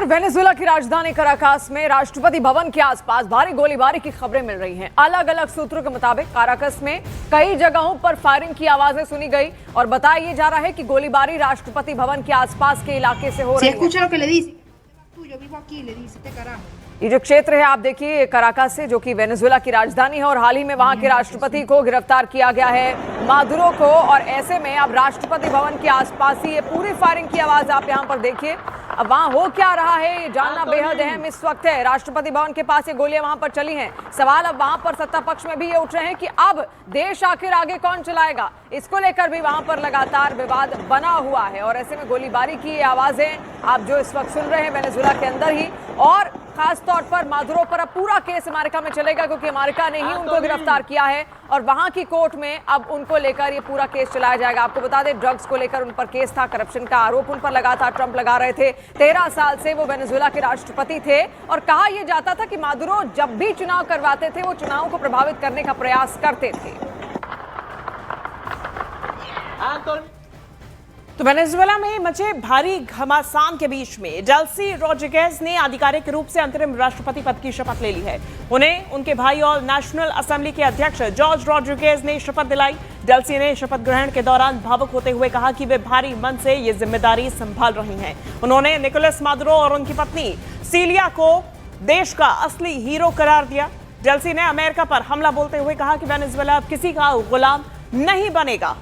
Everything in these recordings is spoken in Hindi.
वेनेजुएला की राजधानी कराकास में राष्ट्रपति भवन के आसपास भारी गोलीबारी की खबरें मिल रही हैं। अलग अलग सूत्रों के मुताबिक कराकास में कई जगहों पर फायरिंग की आवाजें सुनी गई और बताया जा रहा है कि गोलीबारी राष्ट्रपति भवन के आसपास के इलाके से हो रही है। ये जो क्षेत्र है आप देखिए कराकास से, जो कि वेनेजुएला की राजधानी है और हाल ही में वहां के राष्ट्रपति को गिरफ्तार किया गया है मादुरो को, और ऐसे में अब राष्ट्रपति भवन के आसपास ही ये पूरी फायरिंग की आवाज आप यहां पर देखिए। अब वहां हो क्या रहा है ये जानना बेहद अहम इस वक्त है। राष्ट्रपति भवन के पास ये गोलियां वहां पर चली हैं। सवाल अब वहां पर सत्ता पक्ष में भी ये उठ रहे हैं कि अब देश आखिर आगे कौन चलाएगा, इसको लेकर भी वहां पर लगातार विवाद बना हुआ है। और ऐसे में गोलीबारी की ये आवाजें आप जो इस वक्त सुन रहे हैं वेनेजुएला के अंदर ही, और खास तौर पर मादुरो पर अब पूरा केस अमेरिका में चलेगा क्योंकि अमेरिका ने ही उनको गिरफ्तार किया है और वहां की कोर्ट में अब उनको लेकर ये पूरा केस चलाया जाएगा। आपको बता दें ड्रग्स को लेकर उन पर केस था, करप्शन का आरोप उन पर लगातार ट्रंप लगा रहे थे। 13 साल से वो वेनेजुएला के राष्ट्रपति थे और कहा यह जाता था कि मादुरो जब भी चुनाव करवाते थे वो चुनाव को प्रभावित करने का प्रयास करते थे। तो वेनेजुएला में मचे भारी घमासान के बीच में डेल्सी रोड्रिगेज ने आधिकारिक रूप से अंतरिम राष्ट्रपति पद की शपथ ले ली है। उन्हें उनके भाई और नेशनल असेंबली के अध्यक्ष जॉर्ज रोड्रिगेज ने शपथ दिलाई। डेल्सी ने शपथ ग्रहण के दौरान भावुक होते हुए कहा कि वे भारी मन से ये जिम्मेदारी संभाल रही हैं। उन्होंने निकोलस मादुरो और उनकी पत्नी सीलिया को देश का असली हीरो करार दिया। डेल्सी ने अमेरिका पर हमला बोलते हुए कहा कि वेनेजुएला अब किसी का गुलाम नहीं बनेगा।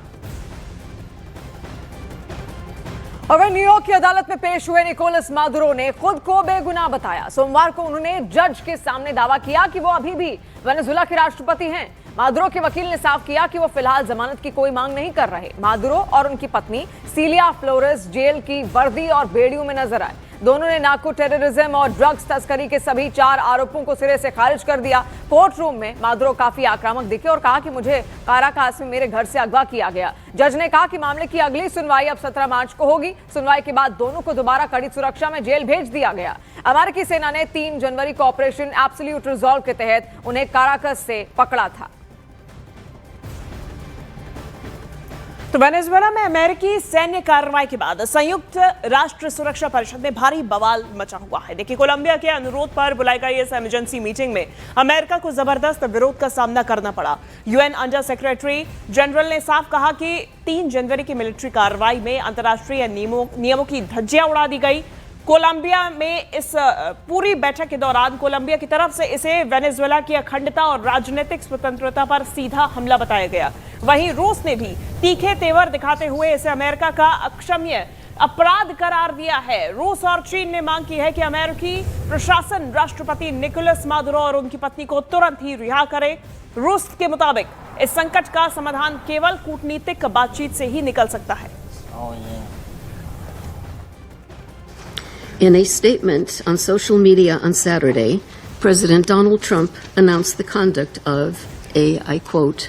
और वह न्यूयॉर्क की अदालत में पेश हुए निकोलस मादुरो ने खुद को बेगुनाह बताया। सोमवार को उन्होंने जज के सामने दावा किया कि वो अभी भी वेनेजुएला के राष्ट्रपति हैं। मादुरो के वकील ने साफ किया कि वो फिलहाल जमानत की कोई मांग नहीं कर रहे। मादुरो और उनकी पत्नी सीलिया फ्लोरेस जेल की वर्दी और बेड़ियों में नजर आए। दोनों ने नार्को टेररिज्म और ड्रग्स तस्करी के सभी 4 आरोपों को सिरे से खारिज कर दिया। कोर्ट रूम में मादुरो काफी आक्रामक दिखे और कहा कि मुझे काराकास में मेरे घर से अगवा किया गया। जज ने कहा कि मामले की अगली सुनवाई अब 17 मार्च को होगी। सुनवाई के बाद दोनों को दोबारा कड़ी सुरक्षा में जेल भेज दिया गया। अमेरिकी सेना ने 3 जनवरी को ऑपरेशन एब्सोल्यूट रिजॉल्व के तहत उन्हें काराकास से पकड़ा था। तो वेनेजुएला में अमेरिकी सैन्य कार्रवाई के बाद संयुक्त राष्ट्र सुरक्षा परिषद में भारी बवाल मचा हुआ है। देखिए, कोलंबिया के अनुरोध पर बुलाई गई इस इमरजेंसी मीटिंग में अमेरिका को जबरदस्त विरोध का सामना करना पड़ा। यूएन अंडर सेक्रेटरी जनरल ने साफ कहा कि 3 जनवरी की मिलिट्री कार्रवाई में अंतर्राष्ट्रीय नियमों की धज्जियां उड़ा दी गई। कोलंबिया में इस पूरी बैठक के दौरान कोलंबिया की तरफ से इसे वेनेजुएला की अखंडता और राजनीतिक स्वतंत्रता पर सीधा हमला बताया गया। वहीं रूस ने भी तीखे तेवर दिखाते हुए इसे अमेरिका का अक्षम्य अपराध करार दिया है। रूस और चीन ने मांग की है कि अमेरिकी प्रशासन राष्ट्रपति निकोलस मादुरो और उनकी पत्नी को तुरंत ही रिहा करे। रूस के मुताबिक इस संकट का समाधान केवल कूटनीतिक बातचीत से ही निकल सकता है। In a statement on social media on Saturday, President Donald Trump announced the conduct of a, I quote,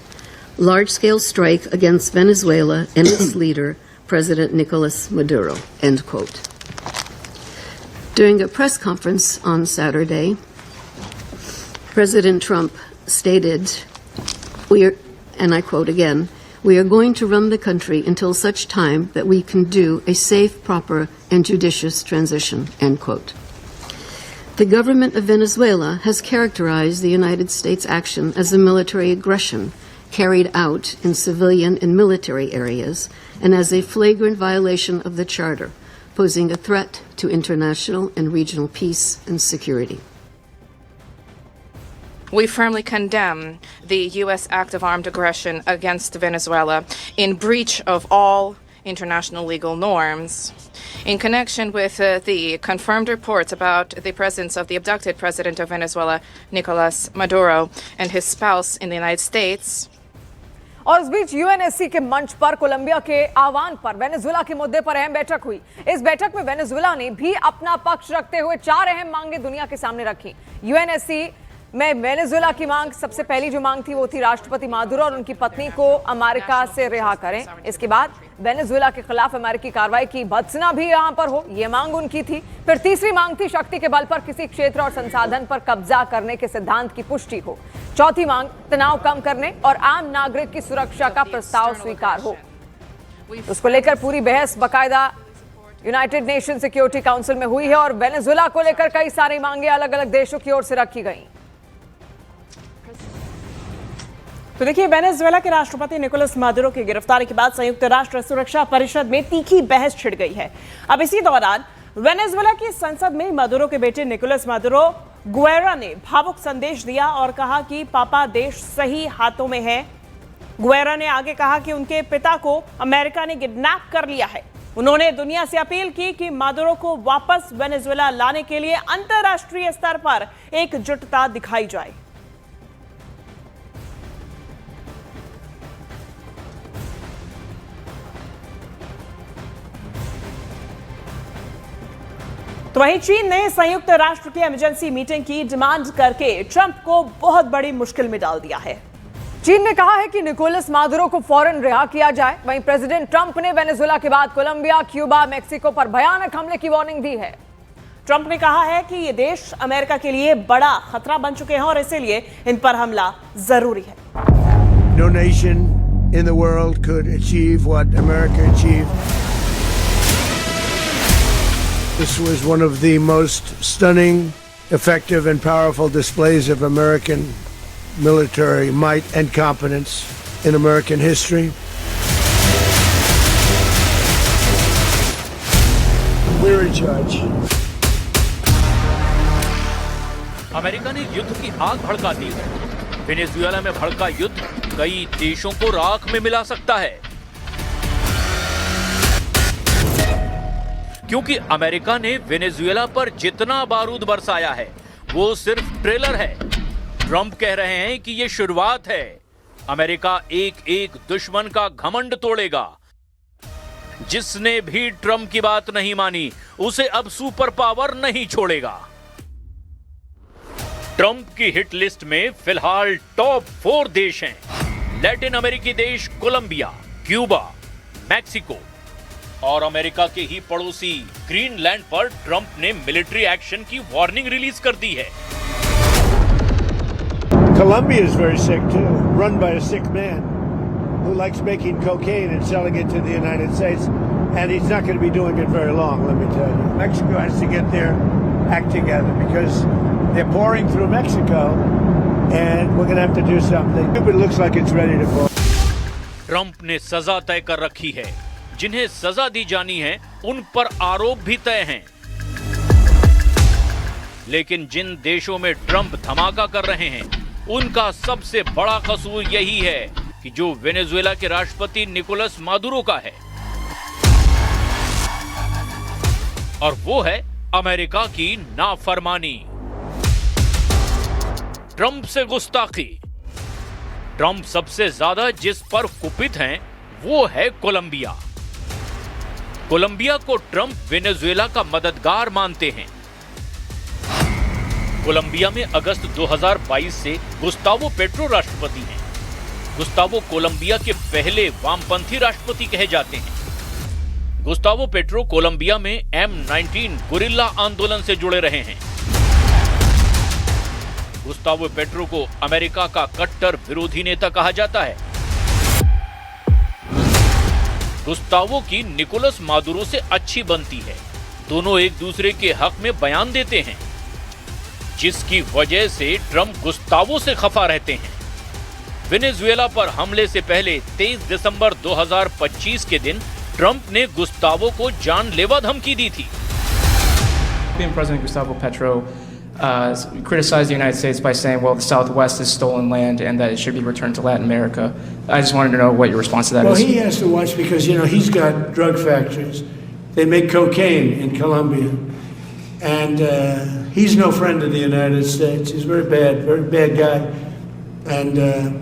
large-scale strike against Venezuela and its leader, President Nicolas Maduro, end quote. During a press conference on Saturday, President Trump stated, and I quote again, "We are going to run the country until such time that we can do a safe, proper, and judicious transition," end quote. The government of Venezuela has characterized the United States' action as a military aggression carried out in civilian and military areas and as a flagrant violation of the Charter, posing a threat to international and regional peace and security. We firmly condemn the U.S. act of armed aggression against Venezuela in breach of all international legal norms. In connection with the confirmed reports about the presence of the abducted president of Venezuela, Nicolas Maduro, and his spouse in the United States. और इस बीच यूएनएससी के मंच पर कोलंबिया के आह्वान पर वेनेजुएला के मुद्दे पर अहम बैठक हुई। इस बैठक में वेनेजुएला ने भी अपना पक्ष रखते हुए 4 अहम मांगे दुनिया के सामने रखी। यूएनएससी में वेनेजुएला की मांग, सबसे पहली जो मांग थी वो थी राष्ट्रपति मादुरो और उनकी पत्नी को अमेरिका से रिहा करें। इसके बाद वेनेजुएला के खिलाफ अमेरिकी कार्रवाई की भत्सना भी यहां पर हो, ये मांग उनकी थी। फिर तीसरी मांग थी शक्ति के बल पर किसी क्षेत्र और संसाधन पर कब्जा करने के सिद्धांत की पुष्टि हो। चौथी मांग तनाव कम करने और आम नागरिक की सुरक्षा का प्रस्ताव स्वीकार हो। उसको लेकर पूरी बहस बाकायदा यूनाइटेड नेशन सिक्योरिटी काउंसिल में हुई है और वेनेजुएला को लेकर कई सारी मांगे अलग अलग देशों की ओर से रखी गई। तो देखिए, वेनेजुएला के राष्ट्रपति निकोलस मादुरो की गिरफ्तारी के बाद संयुक्त राष्ट्र सुरक्षा परिषद में तीखी बहस छिड़ गई है। अब इसी दौरान वेनेजुएला की संसद में मादुरो के बेटे निकोलस मादुरो गुएरा ने भावुक संदेश दिया और कहा कि पापा देश सही हाथों में है। गुएरा ने आगे कहा कि उनके पिता को अमेरिका ने किडनैप कर लिया है। उन्होंने दुनिया से अपील की कि मादुरो को वापस वेनेजुएला लाने के लिए अंतर्राष्ट्रीय स्तर पर एकजुटता दिखाई जाए। तो वहीं चीन ने संयुक्त राष्ट्र की इमरजेंसी मीटिंग की डिमांड करके ट्रंप को बहुत बड़ी मुश्किल में डाल दिया है। चीन ने कहा है कि निकोलस मादुरो को फौरन रिहा किया जाए। वहीं प्रेसिडेंट ट्रंप ने वेनेजुएला के बाद कोलंबिया, क्यूबा, मेक्सिको पर भयानक हमले की वार्निंग दी है। ट्रंप ने कहा है कि ये देश अमेरिका के लिए बड़ा खतरा बन चुके हैं और इसीलिए इन पर हमला जरूरी है। No nation in the world could achieve what America achieved. This was one of the most stunning, effective, and powerful displays of American military might and competence in American history. We're in charge. America ने युद्ध की आग भड़का दी है। वेनेजुएला में भड़का युद्ध कई देशों को राख में मिला सकता है, क्योंकि अमेरिका ने वेनेजुएला पर जितना बारूद बरसाया है वो सिर्फ ट्रेलर है। ट्रंप कह रहे हैं कि ये शुरुआत है। अमेरिका एक एक दुश्मन का घमंड तोड़ेगा। जिसने भी ट्रंप की बात नहीं मानी उसे अब सुपर पावर नहीं छोड़ेगा। ट्रंप की हिट लिस्ट में फिलहाल टॉप 4 देश हैं। लैटिन अमेरिकी देश कोलंबिया, क्यूबा, मैक्सिको और अमेरिका के ही पड़ोसी ग्रीनलैंड पर ट्रंप ने मिलिट्री एक्शन की वार्निंग रिलीज कर दी है। Colombia is very sick too, run by a sick man who likes making cocaine and selling it to the United States, and he's not going to be doing it very long, let me tell you. Mexico has to get their act together because they're pouring through Mexico, and we're going to have to do something. It looks like it's ready to pour. Trump ने सजा तय कर रखी है। जिन्हें सजा दी जानी है उन पर आरोप भी तय हैं। लेकिन जिन देशों में ट्रंप धमाका कर रहे हैं उनका सबसे बड़ा कसूर यही है कि जो वेनेजुएला के राष्ट्रपति निकोलस मादुरो का है, और वो है अमेरिका की नाफरमानी, ट्रंप से गुस्ताखी। ट्रंप सबसे ज्यादा जिस पर कुपित हैं वो है कोलंबिया। कोलंबिया को ट्रंप वेनेजुएला का मददगार मानते हैं। कोलंबिया में अगस्त 2022 से गुस्तावो पेट्रो राष्ट्रपति हैं। गुस्तावो कोलंबिया के पहले वामपंथी राष्ट्रपति कहे जाते हैं। गुस्तावो पेट्रो कोलंबिया में M19 गुरिल्ला आंदोलन से जुड़े रहे हैं। गुस्तावो पेट्रो को अमेरिका का कट्टर विरोधी नेता कहा जाता है। गुस्तावो की निकोलस मादुरो से अच्छी बनती है। दोनों एक दूसरे के हक में बयान देते हैं, जिसकी वजह से ट्रंप गुस्तावो से खफा रहते हैं। वेनेजुएला पर हमले से पहले 23 दिसंबर 2025 के दिन ट्रंप ने गुस्तावो को जानलेवा धमकी दी थी। President Gustavo Petro criticized the United States by saying, well, the Southwest is stolen land and that it should be returned to Latin America. I just wanted to know what your response to that is. Well, he has to watch because, you know, he's got drug factories. They make cocaine in Colombia. And he's no friend of the United States. He's very bad guy. And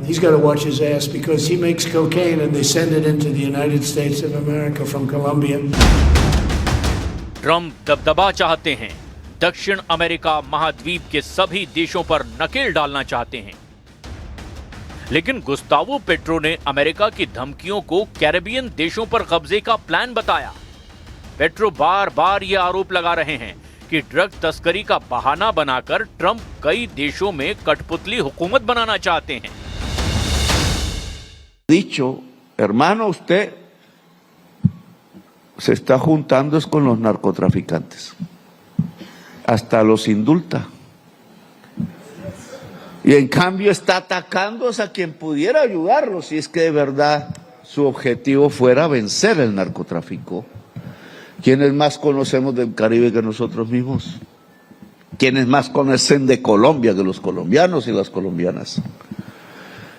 he's got to watch his ass because he makes cocaine and they send it into the United States of America from Colombia. Trump दबदबा चाहते हैं। दक्षिण अमेरिका महाद्वीप के सभी देशों पर नकेल डालना चाहते हैं। लेकिन गुस्तावो पेट्रो ने अमेरिका की धमकियों को कैरेबियन देशों पर कब्जे का प्लान बताया। पेट्रो बार बार ये आरोप लगा रहे हैं कि ड्रग तस्करी का बहाना बनाकर ट्रंप कई देशों में कठपुतली हुकूमत बनाना चाहते हैं। Dicho, hermano, usted se está juntando es con los narcotraficantes. Hasta los indulta. Y en cambio está atacando a quien pudiera ayudarlos si es que de verdad su objetivo fuera vencer el narcotráfico. ¿Quiénes más conocemos del Caribe que nosotros mismos? ¿Quiénes más conocen de Colombia que los colombianos y las colombianas?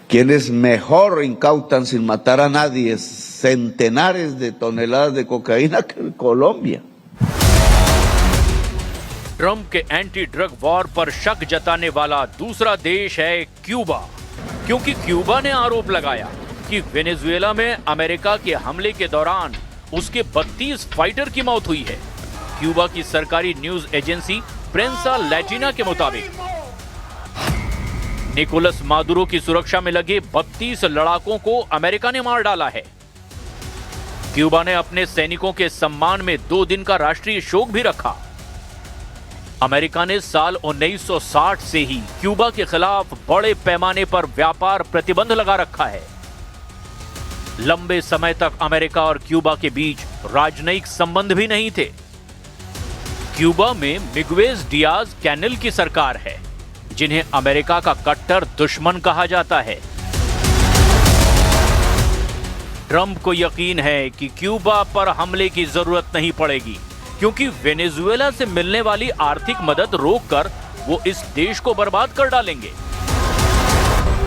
¿Quiénes mejor incautan sin matar a nadie centenares de toneladas de cocaína que Colombia? Trump के एंटी ड्रग वॉर पर शक जताने वाला दूसरा देश है क्यूबा, क्योंकि क्यूबा ने आरोप लगाया कि वेनेजुएला में अमेरिका के हमले के दौरान उसके 32 फाइटर की मौत हुई है। क्यूबा की सरकारी न्यूज एजेंसी प्रेंसा लैटिना के मुताबिक निकोलस मादुरो की सुरक्षा में लगे 32 लड़ाकों को अमेरिका ने मार डाला है। क्यूबा ने अपने सैनिकों के सम्मान में 2 दिन का राष्ट्रीय शोक भी रखा। अमेरिका ने साल 1960 से ही क्यूबा के खिलाफ बड़े पैमाने पर व्यापार प्रतिबंध लगा रखा है। लंबे समय तक अमेरिका और क्यूबा के बीच राजनयिक संबंध भी नहीं थे। क्यूबा में मिगुएज डियाज कैनेल की सरकार है, जिन्हें अमेरिका का कट्टर दुश्मन कहा जाता है। ट्रंप को यकीन है कि क्यूबा पर हमले की जरूरत नहीं पड़ेगी, क्योंकि वेनेजुएला से मिलने वाली आर्थिक मदद रोककर वो इस देश को बर्बाद कर डालेंगे।